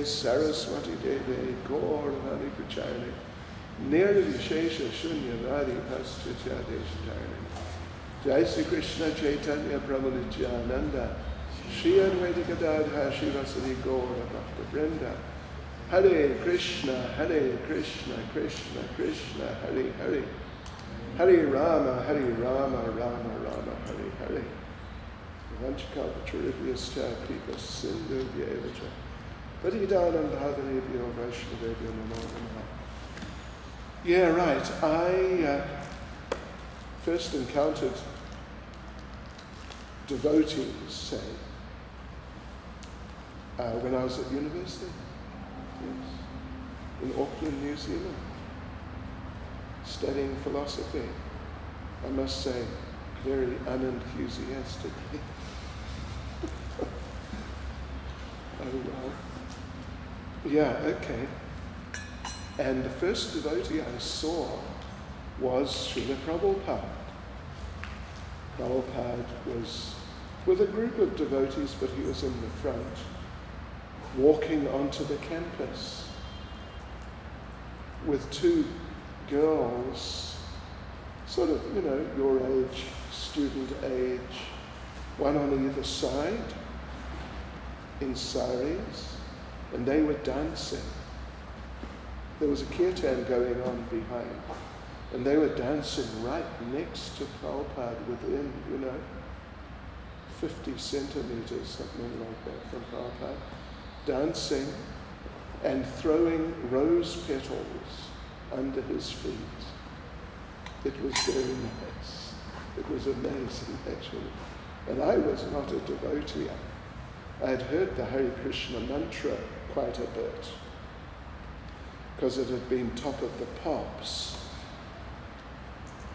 Saraswati Deve Gaur Hari Pracharne Nirvishesha Shunya Radhi Pastucha Deshitarne Jai Sri Krishna Chaitanya Prabhu Nityananda Shri Advaita Gadadhar Shivasadi Gaur Bhakta Vrinda Hare Krishna Krishna Krishna Hare Hare Hare Rama Rama Rama Hare Hare Vanchakapachuribhyascha Kripa Sindhu Vyevacha Patidanam Bhavanebhyo Vaishnavebhyo Namo Namaha. Yeah, right. I first encountered devotees, say, when I was at university. Yes. In Auckland, New Zealand, studying philosophy. I must say, very unenthusiastically. Oh well. Yeah, okay. And the first devotee I saw was Srila Prabhupada. Prabhupada was with a group of devotees, but he was in the front, walking onto the campus with two girls, sort of, your age, student age, one on either side, in saris, and they were dancing. There was a kirtan going on behind, and they were dancing right next to Prabhupada within, 50 centimeters, something like that from Prabhupada, dancing and throwing rose petals under his feet. It was very nice. It was amazing, actually. And I was not a devotee. I had heard the Hare Krishna mantra quite a bit, because it had been top of the pops,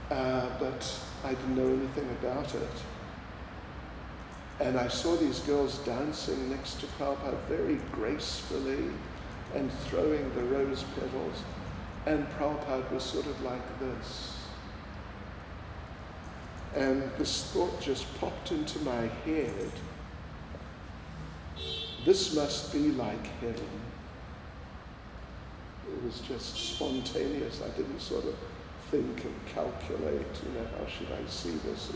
but I didn't know anything about it. And I saw these girls dancing next to Prabhupada very gracefully and throwing the rose petals, and Prabhupada was sort of like this. And this thought just popped into my head. This must be like heaven. It was just spontaneous. I didn't sort of think and calculate, how should I see this?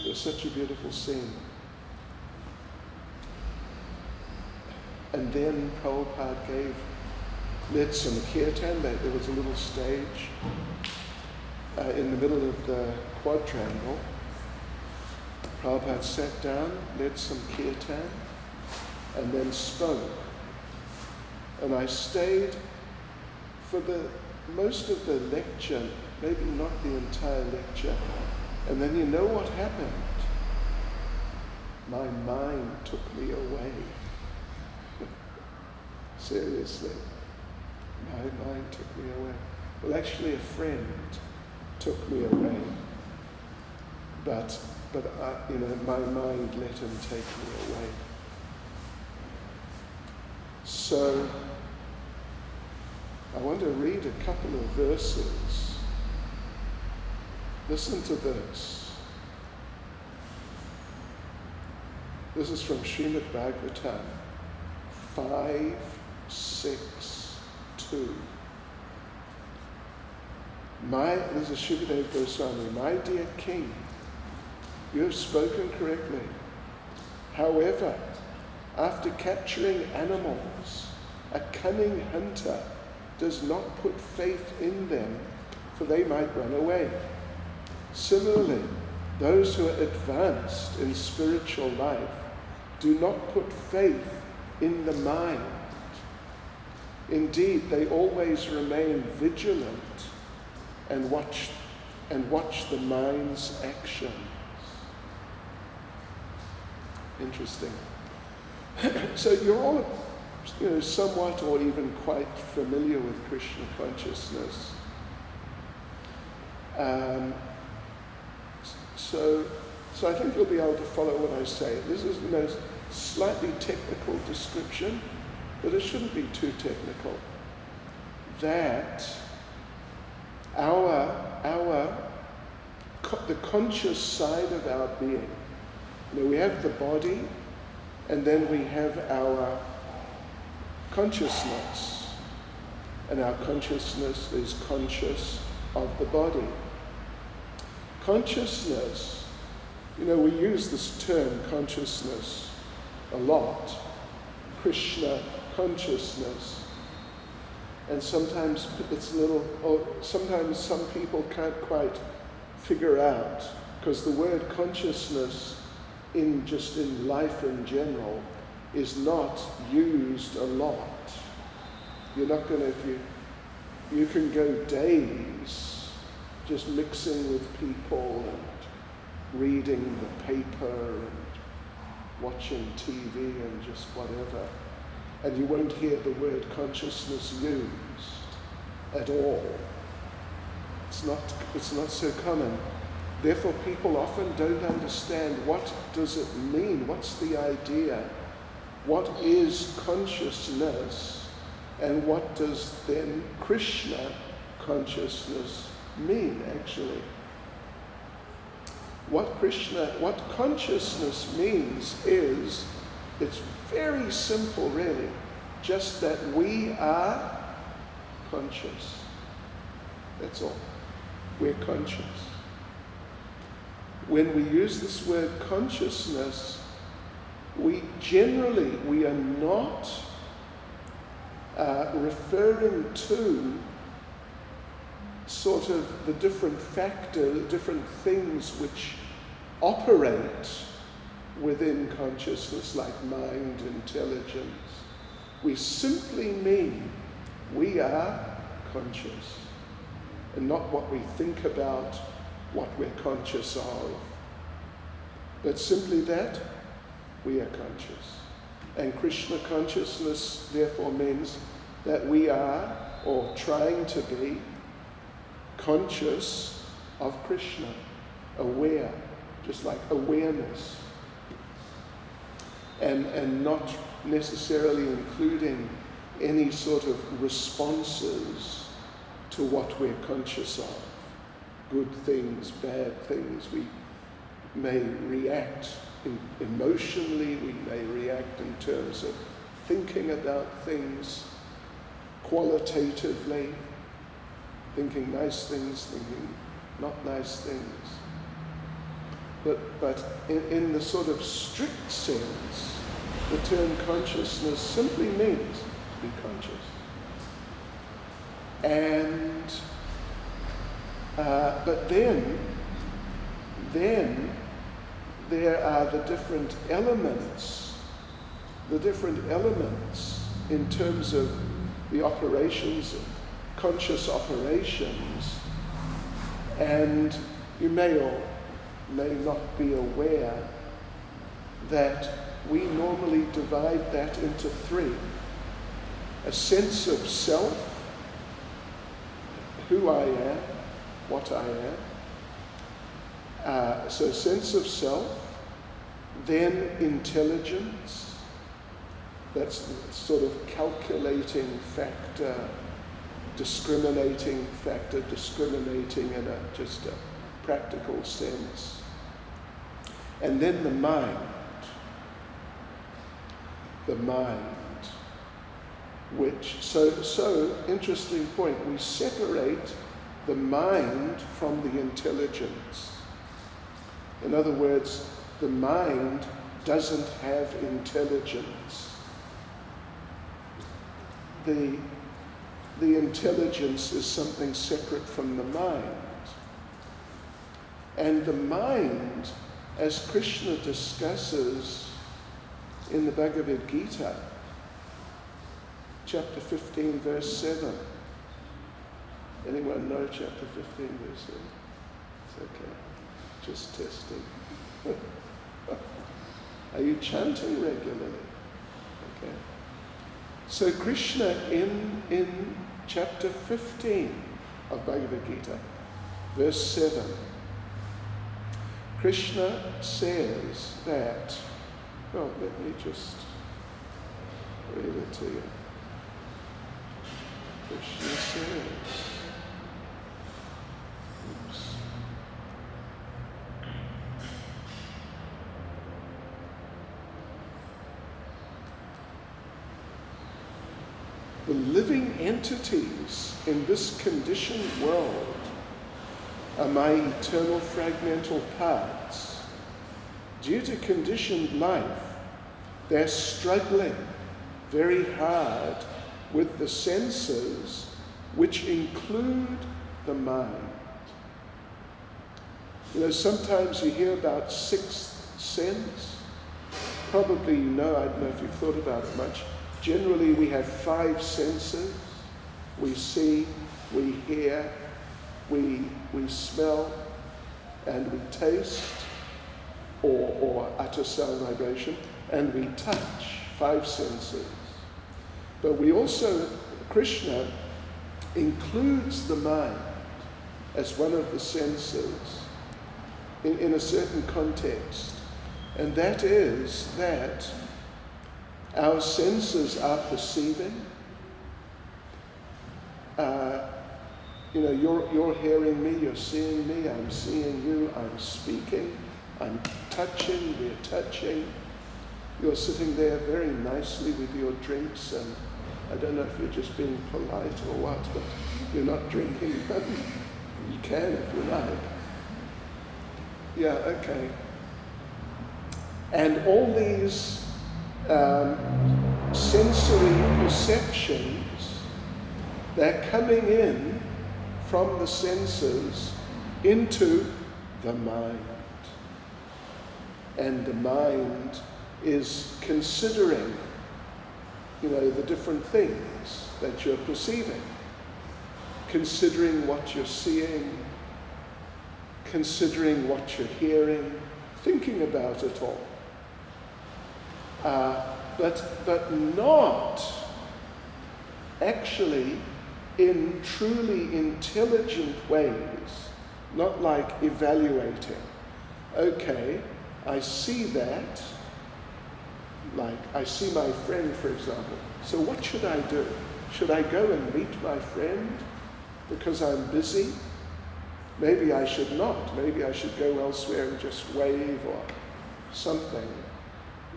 It was such a beautiful scene. And then Prabhupada led some kirtan. There was a little stage in the middle of the quadrangle. Prabhupada sat down, led some kirtan, and then spoke. And I stayed for most of the lecture, maybe not the entire lecture. And then you know what happened? My mind took me away. Seriously. My mind took me away. Well, actually a friend took me away. But my mind let him take me away. So I want to read a couple of verses. Listen to this. This is from Srimad Bhagavatam 5, 6, 2. This is Shukadeva Goswami. My dear king, you have spoken correctly. However, after capturing animals, a cunning hunter does not put faith in them, for they might run away. Similarly, those who are advanced in spiritual life do not put faith in the mind. Indeed, they always remain vigilant and watch the mind's actions. Interesting. So you're all, somewhat or even quite familiar with Krishna consciousness. So I think you'll be able to follow what I say. This is a slightly technical description, but it shouldn't be too technical. That the conscious side of our being, we have the body, and then we have our consciousness. And our consciousness is conscious of the body. Consciousness, we use this term consciousness a lot. Krishna consciousness. And sometimes it's sometimes some people can't quite figure out, because the word consciousness in life in general is not used a lot. You're not going to, you can go days just mixing with people and reading the paper and watching TV and just whatever, and you won't hear the word consciousness used at all. It's not so common. Therefore, people often don't understand what does it mean, what's the idea, what is consciousness, and what does then Krishna consciousness mean, actually. What consciousness means is, it's very simple really, just that we are conscious. That's all. We're conscious. When we use this word consciousness, we are not referring to sort of the different factors, different things which operate within consciousness, like mind, intelligence. We simply mean we are conscious, and not what we think about, what we're conscious of, but simply that we are conscious. And Krishna consciousness therefore means that we are, or trying to be, conscious of Krishna, aware, just like awareness, and not necessarily including any sort of responses to what we're conscious of. Good things, bad things. We may react emotionally, we may react in terms of thinking about things qualitatively, thinking nice things, thinking not nice things. But in the sort of strict sense, the term consciousness simply means to be conscious. And but then there are the different elements in terms of the operations, conscious operations, and you may or may not be aware that we normally divide that into three. A sense of self, who I am, what I am. So sense of self, then intelligence, that's the sort of calculating factor, discriminating in just a practical sense. And then the mind, which, so interesting point, we separate the mind from the intelligence. In other words, the mind doesn't have intelligence. The intelligence is something separate from the mind. And the mind, as Krishna discusses in the Bhagavad Gita, chapter 15, verse 7. Anyone know chapter 15, verse 7? It's okay. Just testing. Are you chanting regularly? Okay. So Krishna in chapter 15 of Bhagavad Gita, verse 7, Krishna says that, well, let me just read it to you. Krishna says, oops. the living entities in this conditioned world are my eternal fragmental parts. Due to conditioned life, they're struggling very hard with the senses, which include the mind. You know, sometimes you hear about sixth sense. Probably you know, I don't know if you've thought about it much. Generally, we have 5 senses. We see, we hear, we smell, and we taste, or utter sound vibration, and we touch, 5 senses. But we also, Krishna includes the mind as one of the senses in a certain context. And that is that our senses are perceiving. You know, you're hearing me, you're seeing me, I'm seeing you, I'm speaking, I'm touching, we're touching. You're sitting there very nicely with your drinks, and I don't know if you're just being polite or what, but you're not drinking. You can if you like. Yeah, okay. And all these sensory perceptions, they're coming in from the senses into the mind. And the mind is considering, you know, the different things that you're perceiving, considering what you're seeing, considering what you're hearing, thinking about it all. But not actually in truly intelligent ways, not like evaluating. Okay, I see that, like I see my friend, for example. So what should I do? Should I go and meet my friend because I'm busy? Maybe I should not. Maybe I should go elsewhere and just wave or something.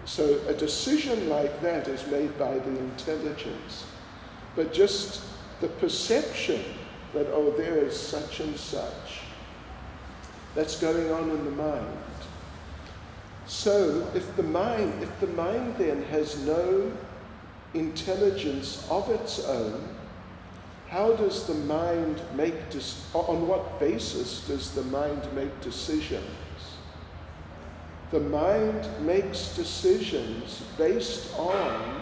So a decision like that is made by the intelligence. But just the perception that, oh, there is such and such, that's going on in the mind. So if the mind then has no intelligence of its own, how does the mind on what basis does the mind make decisions? The mind makes decisions based on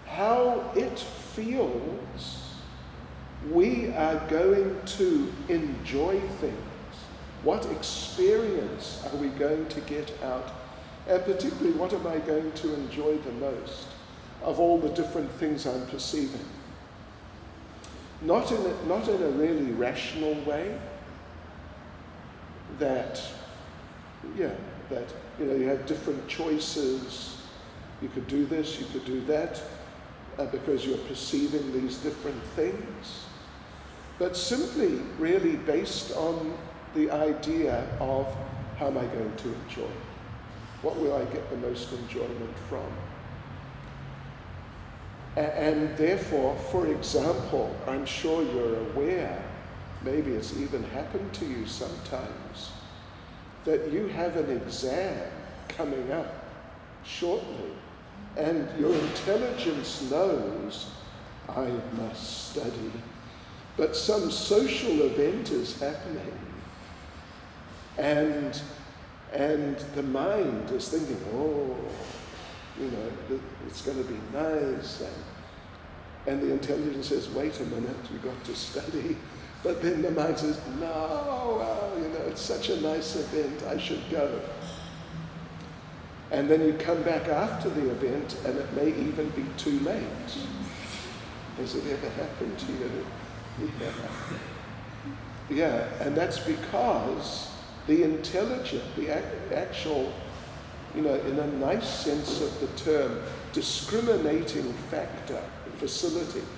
how it feels we are going to enjoy things. What experience are we going to get out? And particularly, what am I going to enjoy the most of all the different things I'm perceiving? Not in a really rational way, that you have different choices. You could do this, you could do that, because you're perceiving these different things. But simply really based on the idea of, how am I going to enjoy? What will I get the most enjoyment from? And therefore, for example, I'm sure you're aware, maybe it's even happened to you sometimes, that you have an exam coming up shortly, and your intelligence knows, I must study, but some social event is happening, and the mind is thinking, oh, it's going to be nice, and the intelligence says, wait a minute, you've got to study. But then the mind says, no, it's such a nice event, I should go. And then you come back after the event, and it may even be too late. Has it ever happened to you? Yeah, and that's because the intelligent, the actual, in a nice sense of the term, discriminating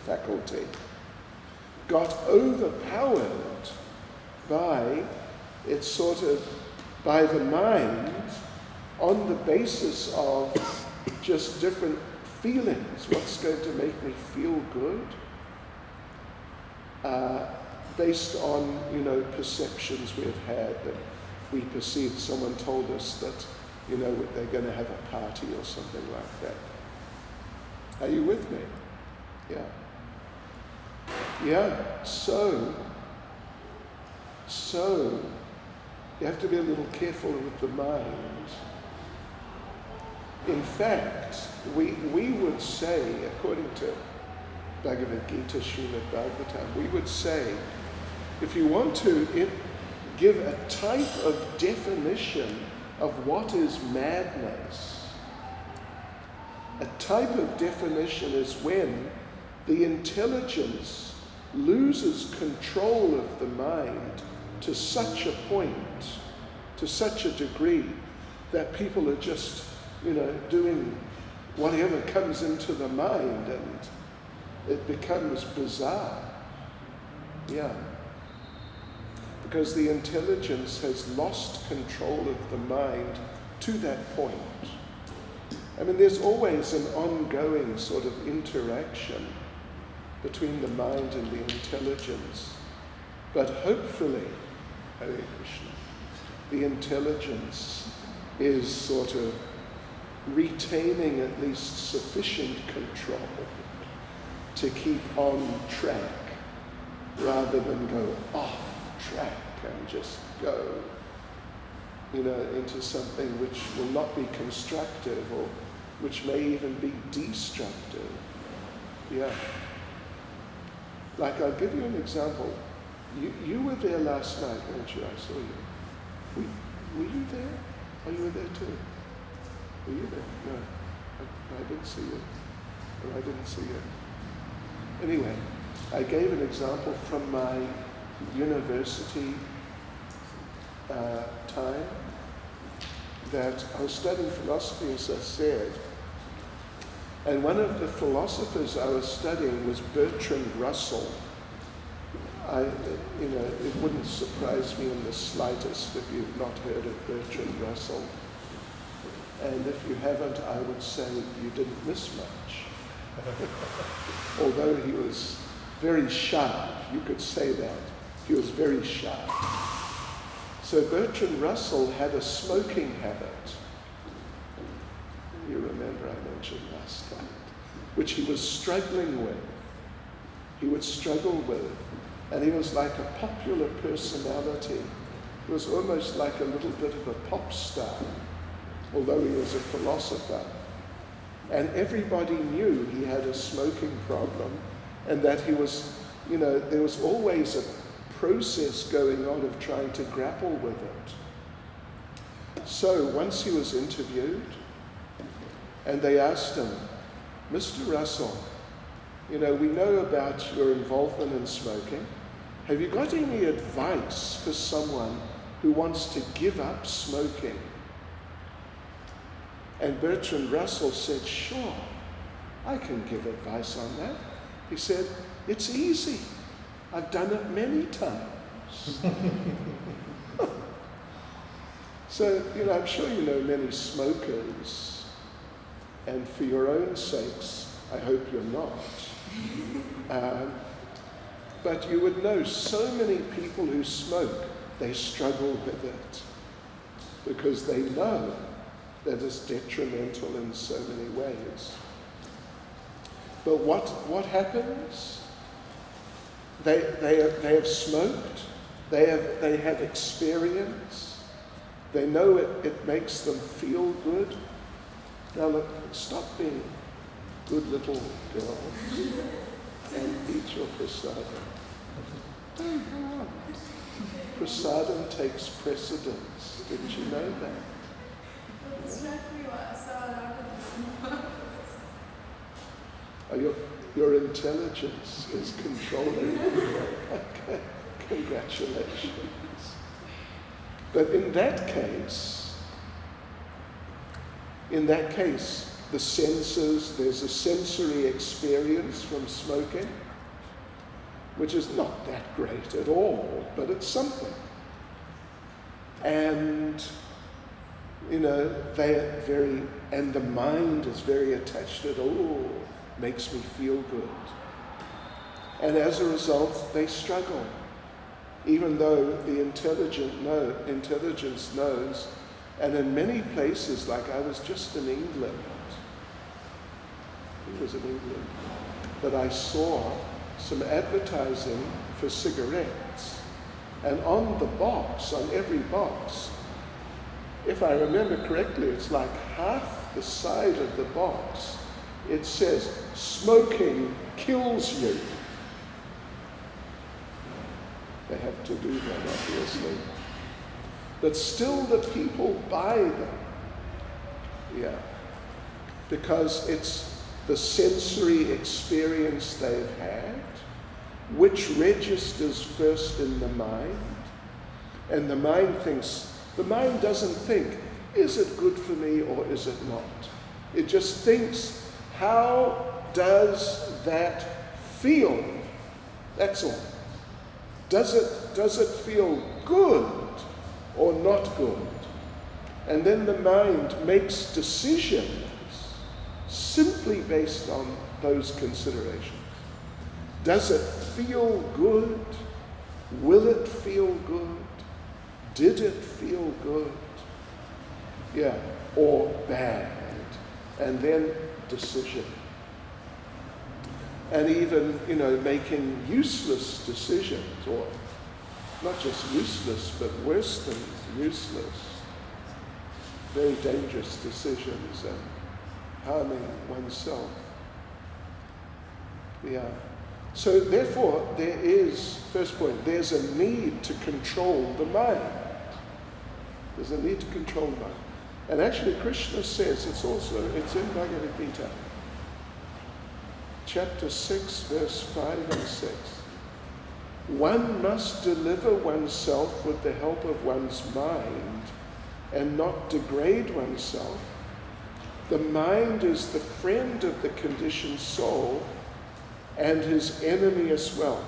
faculty, got overpowered by the mind on the basis of just different feelings, what's going to make me feel good, based on, perceptions we've had that we perceived. Someone told us that, they're going to have a party or something like that. Are you with me? Yeah. Yeah, so you have to be a little careful with the mind. In fact, we would say, according to Bhagavad Gita, Srimad Bhagavatam, we would say, if you want to give a type of definition of what is madness, a type of definition is when the intelligence loses control of the mind to such a point, to such a degree, that people are just, doing whatever comes into the mind, and it becomes bizarre. Yeah. Because the intelligence has lost control of the mind to that point. I mean, there's always an ongoing sort of interaction between the mind and the intelligence. But hopefully, Hare Krishna, the intelligence is sort of retaining at least sufficient control to keep on track rather than go off track and just go, into something which will not be constructive or which may even be destructive. Yeah. Like, I'll give you an example. You were there last night, weren't you? I saw you. Were you there? Oh, you were there too. Were you there? No. I didn't see you. Or I didn't see you. Anyway, I gave an example from my university time that I was studying philosophy, as I said, and one of the philosophers I was studying was Bertrand Russell. It wouldn't surprise me in the slightest if you've not heard of Bertrand Russell. And if you haven't, I would say you didn't miss much. Although he was very sharp, you could say that. He was very sharp. So Bertrand Russell had a smoking habit. You remember I mentioned last time, which he was struggling with. He would struggle with. And he was like a popular personality. He was almost like a little bit of a pop star, although he was a philosopher. And everybody knew he had a smoking problem, and that he was, there was always a process going on of trying to grapple with it. So once he was interviewed, and they asked him, Mr. Russell, we know about your involvement in smoking. Have you got any advice for someone who wants to give up smoking? And Bertrand Russell said, sure, I can give advice on that. He said, it's easy. I've done it many times. So, I'm sure you know many smokers, and for your own sakes, I hope you're not. But you would know so many people who smoke, they struggle with it because they know that it's detrimental in so many ways. But what happens? They have smoked, they have experience, they know it makes them feel good. Now look, stop being good little girls and eat your prasadam. Oh, go on. Prasadam takes precedence. Didn't you know that? Oh, your intelligence is controlling you. Okay, congratulations. But in that case, the senses, there's a sensory experience from smoking, which is not that great at all, but it's something. And they're very, and the mind is very attached to it. Oh, makes me feel good. And as a result, they struggle, even though the intelligence knows. And in many places, like I was just in England, that I saw some advertising for cigarettes. And on the box, on every box, if I remember correctly, it's like half the side of the box. It says, "Smoking kills you." They have to do that, obviously. But still the people buy them. Yeah. Because it's the sensory experience they've had, which registers first in the mind. And the mind doesn't think, is it good for me or is it not? It just thinks, how does that feel? That's all. Does it feel good or not good? And then the mind makes decisions simply based on those considerations. Does it feel good? Will it feel good? Did it feel good? Yeah, or bad? And then decision. And even, making useless decisions, or not just useless, but worse than useless, very dangerous decisions and harming oneself. Yeah. So therefore, first point, there's a need to control the mind. There's a need to control the mind. And actually Krishna says, it's in Bhagavad Gita, chapter 6, verse 5 and 6. One must deliver oneself with the help of one's mind and not degrade oneself. The mind is the friend of the conditioned soul and his enemy as well.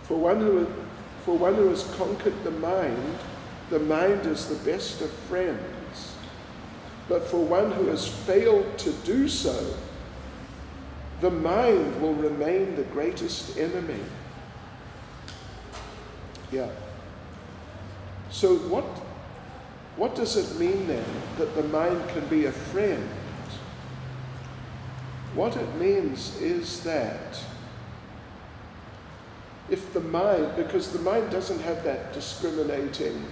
For one who has conquered the mind is the best of friends. But for one who has failed to do so, the mind will remain the greatest enemy. Yeah. So what does it mean then that the mind can be a friend? What it means is that if the mind, because the mind doesn't have that discriminating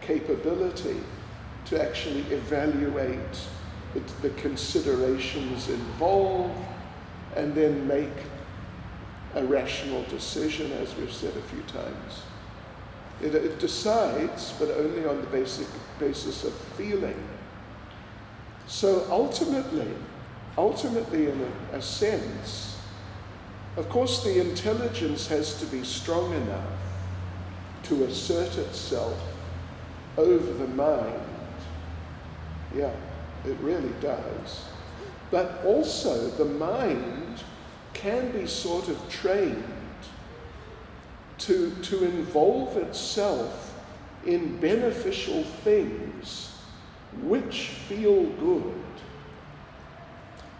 capability to actually evaluate the considerations involved and then make a rational decision, as we've said a few times. It decides, but only on the basis of feeling. So ultimately, in a sense, of course the intelligence has to be strong enough to assert itself over the mind. Yeah, it really does. But also the mind can be sort of trained to involve itself in beneficial things which feel good.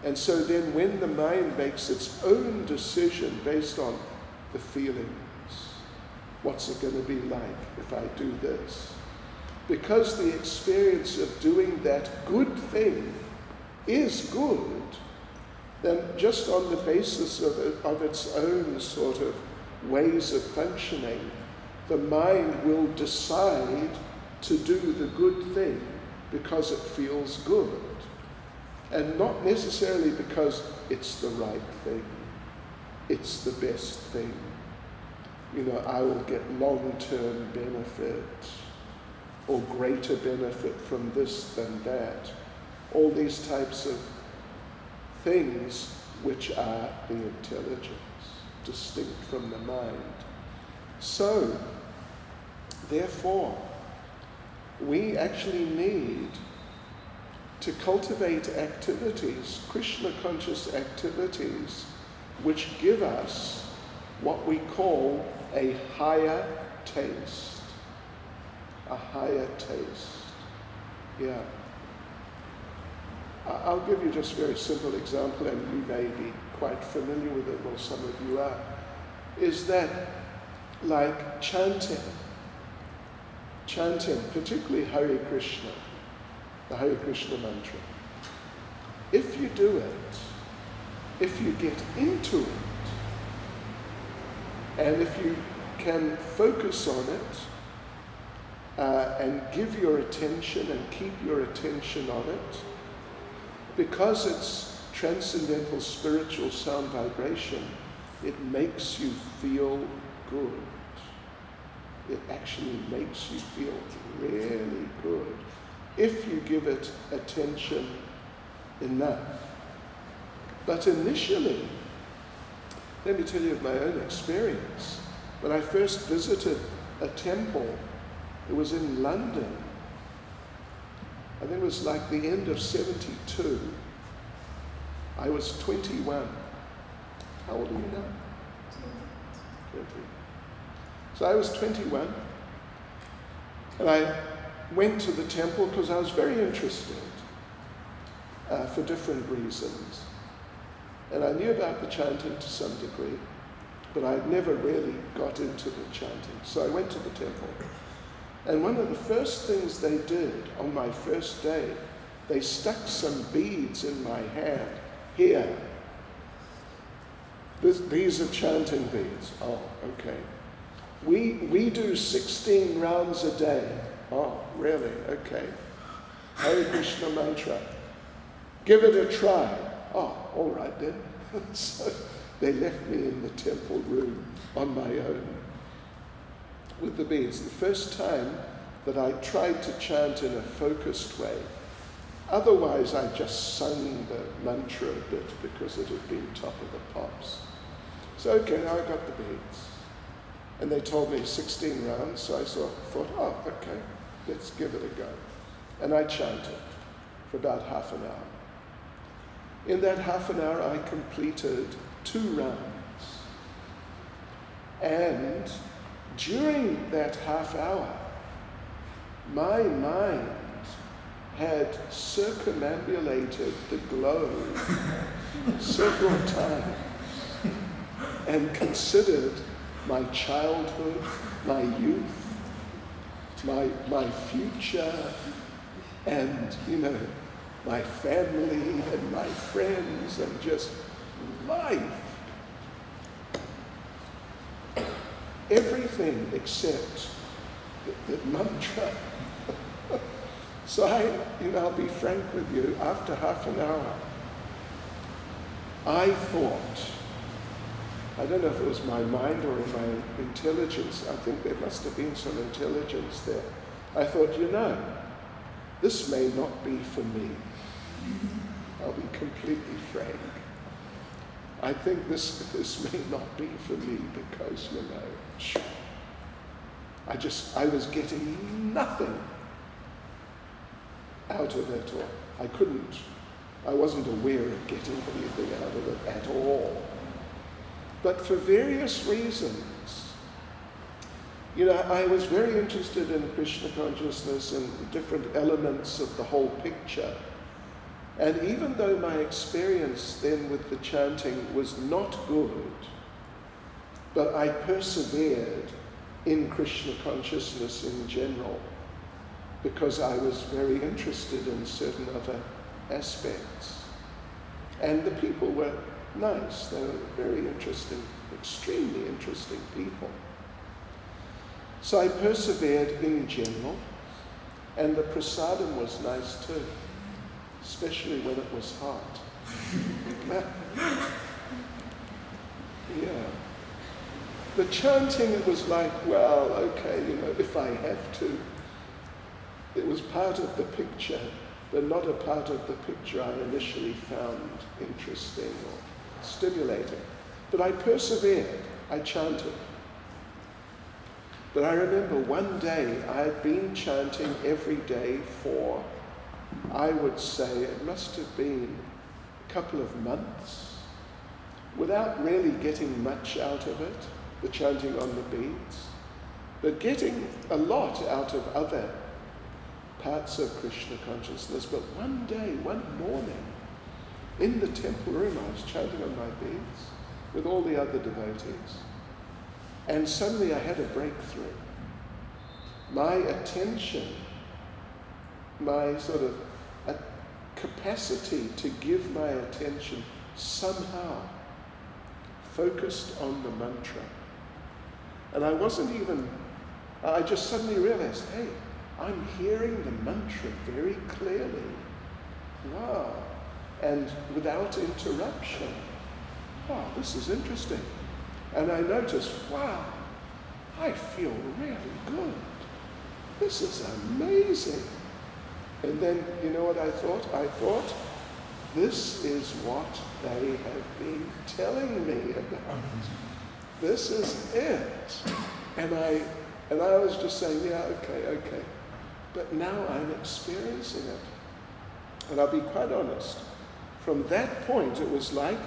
And so then when the mind makes its own decision based on the feelings, what's it going to be like if I do this? Because the experience of doing that good thing is good, then just on the basis of its own sort of ways of functioning, the mind will decide to do the good thing because it feels good, and not necessarily because it's the right thing, it's the best thing. I will get long-term benefit or greater benefit from this than that. All these types of things which are the intelligence, distinct from the mind. So, therefore, we actually need to cultivate activities, Krishna-conscious activities, which give us what we call a higher taste. a higher taste. Yeah. I'll give you just a very simple example, and you may be quite familiar with it, or some of you are, is that like chanting, particularly Hare Krishna, the Hare Krishna mantra, if you do it, if you get into it, and if you can focus on it, and give your attention and keep your attention on it, because it's transcendental spiritual sound vibration, it makes you feel good. It actually makes you feel really good if you give it attention enough. But initially, let me tell you of my own experience. When I first visited a temple, it was in London. I think it was like the end of 72. I was 21. How old are you now? 20. So I was 21, and I went to the temple because I was very interested for different reasons. And I knew about the chanting to some degree, but I'd never really got into the chanting. So I went to the temple. And one of the first things they did on my first day, they stuck some beads in my hand. Here. These are chanting beads. Oh, okay. We do 16 rounds a day. Oh, really? Okay. Hare Krishna mantra. Give it a try. Oh, all right then. So they left me in the temple room on my own with the beads. The first time that I tried to chant in a focused way. Otherwise, I just sung the mantra a bit because it had been top of the pops. So, okay, now I got the beads. And they told me 16 rounds, so I thought, oh, okay, let's give it a go. And I chanted for about half an hour. In that half an hour, I completed 2 rounds. And during that half hour, my mind had circumambulated the globe several times and considered my childhood, my youth, my future, and, my family and my friends and just life. Everything except the mantra. So I'll be frank with you, after half an hour, I thought, I don't know if it was my mind or my intelligence, I think there must have been some intelligence there. I thought, this may not be for me. I'll be completely frank. I think this may not be for me because, I was getting nothing out of it, or I wasn't aware of getting anything out of it at all. But for various reasons, I was very interested in Krishna consciousness and different elements of the whole picture. And even though my experience then with the chanting was not good, but I persevered in Krishna consciousness in general, because I was very interested in certain other aspects. And the people were nice. They were very interesting, extremely interesting people. So I persevered in general, and the prasadam was nice too, especially when it was hot. Yeah. The chanting, it was like, well, okay, if I have to. It was part of the picture, but not a part of the picture I initially found interesting or stimulating. But I persevered, I chanted. But I remember one day I had been chanting every day for, I would say, it must have been a couple of months, without really getting much out of it, the chanting on the beads. but getting a lot out of other parts of Krishna consciousness. But one day, one morning, in the temple room, I was chanting on my beads with all the other devotees, and suddenly I had a breakthrough. My attention, my sort of capacity to give my attention somehow focused on the mantra. And I just suddenly realized, hey, I'm hearing the mantra very clearly. Wow. And without interruption. Wow, this is interesting. And I noticed, wow, I feel really good. This is amazing. And then, you know what I thought? I thought, this is what they have been telling me about. This is it. And I was just saying, yeah, okay. But now I'm experiencing it. And I'll be quite honest. From that point, it was like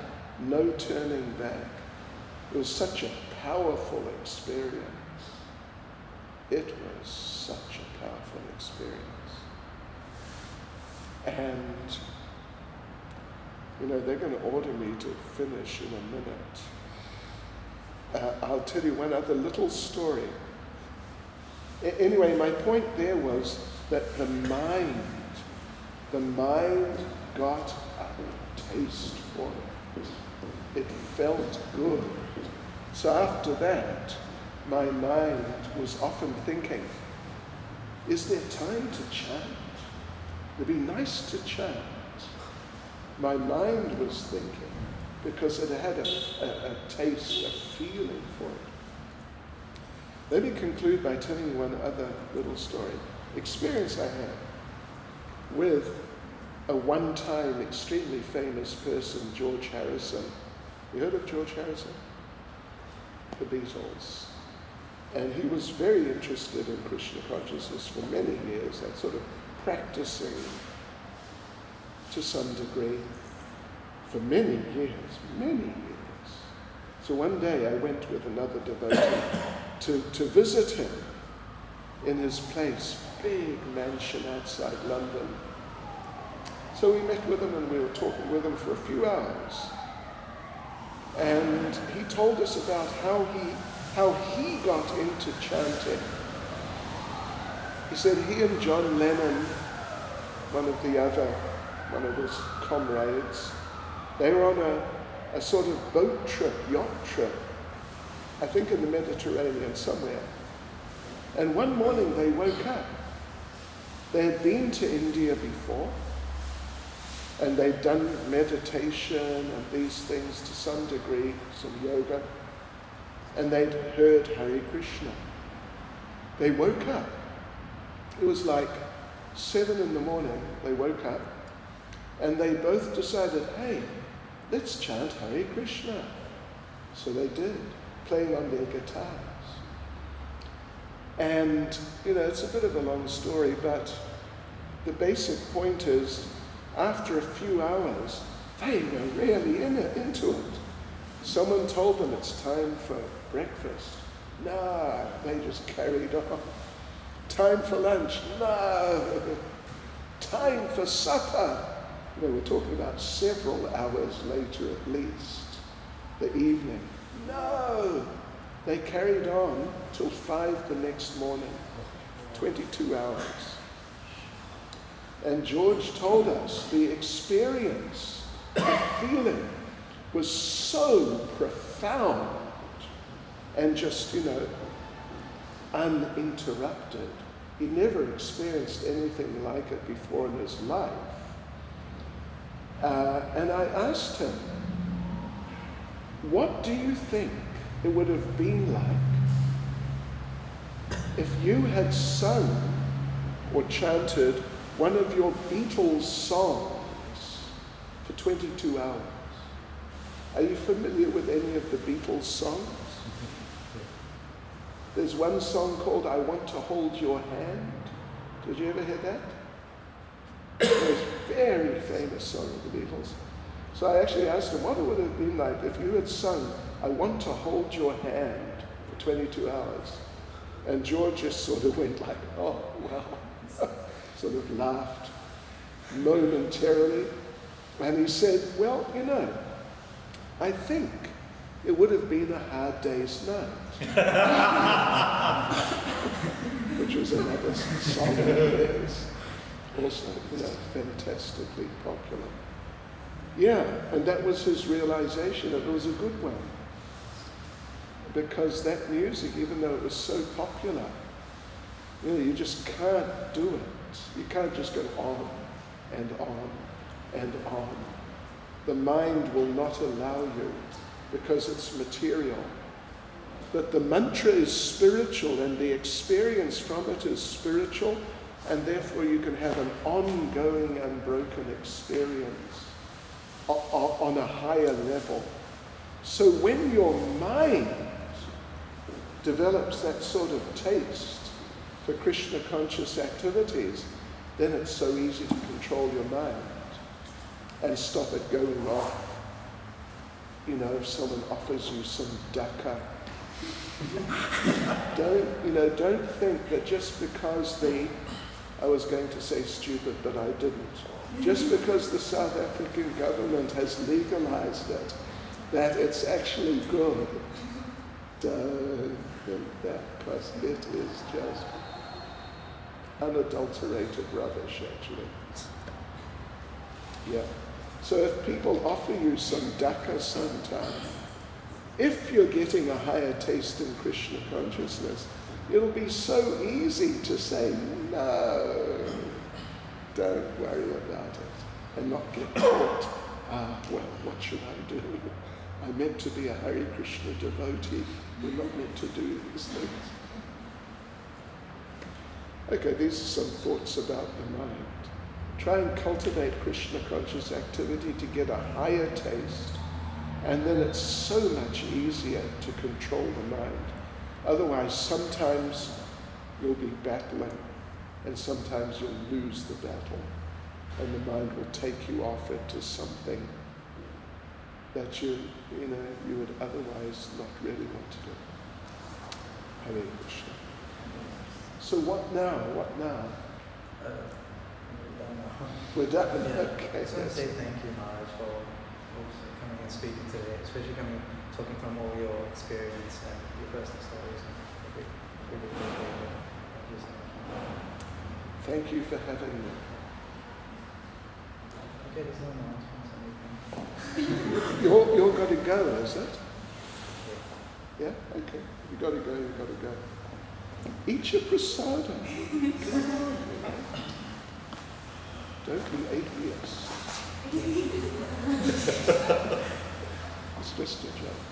no turning back. It was such a powerful experience. It was such a powerful experience. And, you know, they're going to order me to finish in a minute. I'll tell you one other little story. Anyway, my point there was that the mind got a taste for it. It felt good. So after that, my mind was often thinking, is there time to chant? It'd be nice to chant. My mind was thinking, because it had a taste, a feeling for it. Let me conclude by telling you one other little story. Experience I had with a one-time extremely famous person, George Harrison. You heard of George Harrison? The Beatles. And he was very interested in Krishna consciousness for many years, and sort of practicing to some degree for many years. So one day I went with another devotee to visit him in his place, big mansion outside London. So we met with him and we were talking with him for a few hours. And he told us about how he got into chanting. He said he and John Lennon, one of his comrades, they were on a sort of boat trip, yacht trip, I think in the Mediterranean somewhere. And one morning they woke up. They had been to India before, and they'd done meditation and these things to some degree, some yoga, and they'd heard Hare Krishna. They woke up. It was like 7 a.m, they woke up, and they both decided, hey, let's chant Hare Krishna. So they did, playing on their guitars. And, you know, it's a bit of a long story, but the basic point is, after a few hours, they were really into it. Someone told them it's time for breakfast. No, they just carried on. Time for lunch. No. Time for supper. You know, we're talking about several hours later at least, the evening. No. They carried on till 5 the next morning, 22 hours. And George told us the experience, the feeling was so profound and just, you know, uninterrupted. He never experienced anything like it before in his life. And I asked him, what do you think it would have been like if you had sung or chanted one of your Beatles songs for 22 hours? Are you familiar with any of the Beatles songs? There's one song called I Want to Hold Your Hand. Did you ever hear that? It was a very famous song of the Beatles. So I actually asked him what it would have been like if you had sung I Want to Hold Your Hand for 22 hours. And George just sort of went like, oh, wow, sort of laughed momentarily. And he said, well, you know, I think it would have been a hard day's night. Which was another song of theirs. Also, you know, fantastically popular. Yeah, and that was his realization. It was a good one. Because that music, even though it was so popular, you know, you just can't do it. You can't just go on and on and on. The mind will not allow you because it's material. But the mantra is spiritual and the experience from it is spiritual, and therefore you can have an ongoing, unbroken experience on a higher level. So when your mind develops that sort of taste for Krishna conscious activities, then it's so easy to control your mind and stop it going off. You know, if someone offers you some dukkha, don't think that just because I was going to say stupid, but I didn't. Just because the South African government has legalized it, that it's actually good. Don't think that, because it is just unadulterated rubbish, actually. Yeah. So if people offer you some dukkha sometime, if you're getting a higher taste in Krishna consciousness, it'll be so easy to say, no, don't worry about it, and not get caught. Well, what should I do? I'm meant to be a Hare Krishna devotee. We're not meant to do these things. Okay, these are some thoughts about the mind. Try and cultivate Krishna conscious activity to get a higher taste, and then it's so much easier to control the mind. Otherwise, sometimes you'll be battling, and sometimes you'll lose the battle, and the mind will take you off into something that you would otherwise not really want to do. Hare Krishna. So what now? We're done. Yeah. Okay. I just want to say thank you, Maharaj, for also coming and speaking today, especially talking from all your experience and your personal stories. Thank you for having me. Okay, there's no announcements. You're got to go, is it? Yeah? Okay. You got to go. Eat your prasada. Don't be atheists. It's just a joke.